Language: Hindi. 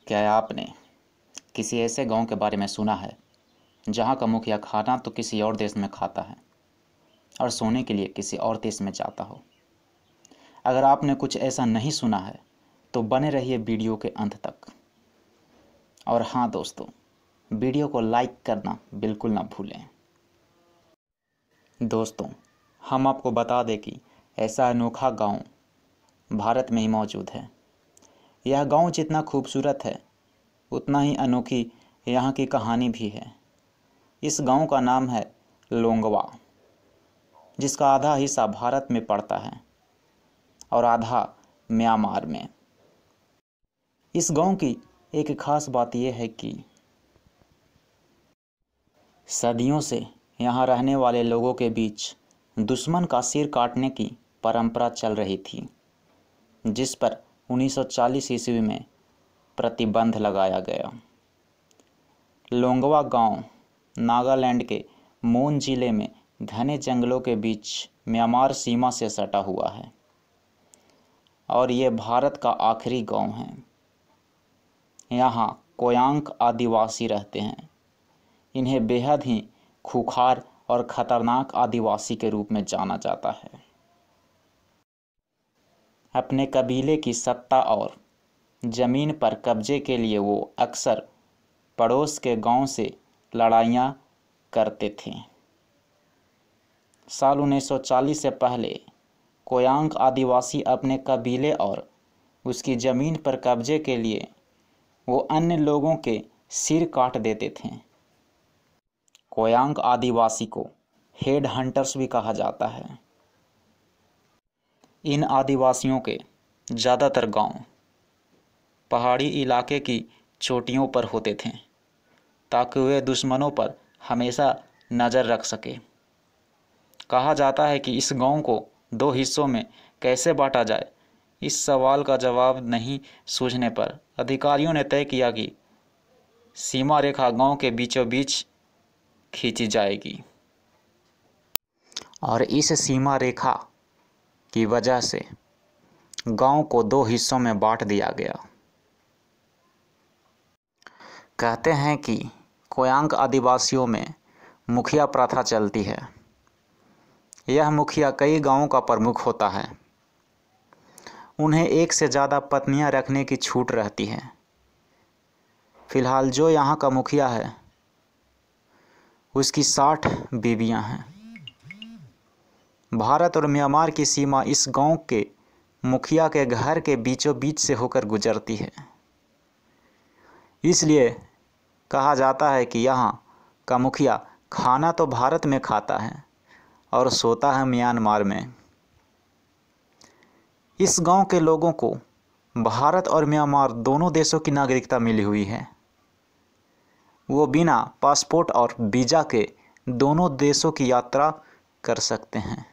क्या आपने किसी ऐसे गांव के बारे में सुना है जहां का मुखिया खाना तो किसी और देश में खाता है और सोने के लिए किसी और देश में जाता हो? अगर आपने कुछ ऐसा नहीं सुना है तो बने रहिए वीडियो के अंत तक। और हाँ दोस्तों, वीडियो को लाइक करना बिल्कुल ना भूलें। दोस्तों, हम आपको बता दें कि ऐसा अनोखा गांव भारत में ही मौजूद है। यह गांव जितना खूबसूरत है उतना ही अनोखी यहाँ की कहानी भी है। इस गांव का नाम है लोंगवा, जिसका आधा हिस्सा भारत में पड़ता है और आधा म्यांमार में। इस गांव की एक खास बात यह है कि सदियों से यहाँ रहने वाले लोगों के बीच दुश्मन का सिर काटने की परंपरा चल रही थी, जिस पर 1940 ईस्वी में प्रतिबंध लगाया गया। लोंगवा गांव नागालैंड के मोन जिले में घने जंगलों के बीच म्यांमार सीमा से सटा हुआ है और ये भारत का आखिरी गांव है। यहाँ कोयांक आदिवासी रहते हैं। इन्हें बेहद ही खूंखार और खतरनाक आदिवासी के रूप में जाना जाता है। अपने कबीले की सत्ता और जमीन पर कब्जे के लिए वो अक्सर पड़ोस के गांव से लड़ाइयाँ करते थे। साल 1940 से पहले कोयांक आदिवासी अपने कबीले और उसकी ज़मीन पर कब्जे के लिए वो अन्य लोगों के सिर काट देते थे। कोयांक आदिवासी को हेड हंटर्स भी कहा जाता है। इन आदिवासियों के ज़्यादातर गांव पहाड़ी इलाके की चोटियों पर होते थे ताकि वे दुश्मनों पर हमेशा नज़र रख सके। कहा जाता है कि इस गांव को दो हिस्सों में कैसे बांटा जाए, इस सवाल का जवाब नहीं सूझने पर अधिकारियों ने तय किया कि सीमा रेखा गांव के बीचों बीच खींची जाएगी और इस सीमा रेखा की वजह से गांव को दो हिस्सों में बांट दिया गया। कहते हैं कि कोयांक आदिवासियों में मुखिया प्रथा चलती है। यह मुखिया कई गांवों का प्रमुख होता है। उन्हें एक से ज़्यादा पत्नियां रखने की छूट रहती है। फिलहाल जो यहाँ का मुखिया है उसकी 60 बीवियां हैं। भारत और म्यांमार की सीमा इस गांव के मुखिया के घर के बीचों बीच से होकर गुजरती है। इसलिए कहा जाता है कि यहाँ का मुखिया खाना तो भारत में खाता है और सोता है म्यांमार में। इस गांव के लोगों को भारत और म्यांमार दोनों देशों की नागरिकता मिली हुई है। वो बिना पासपोर्ट और वीज़ा के दोनों देशों की यात्रा कर सकते हैं।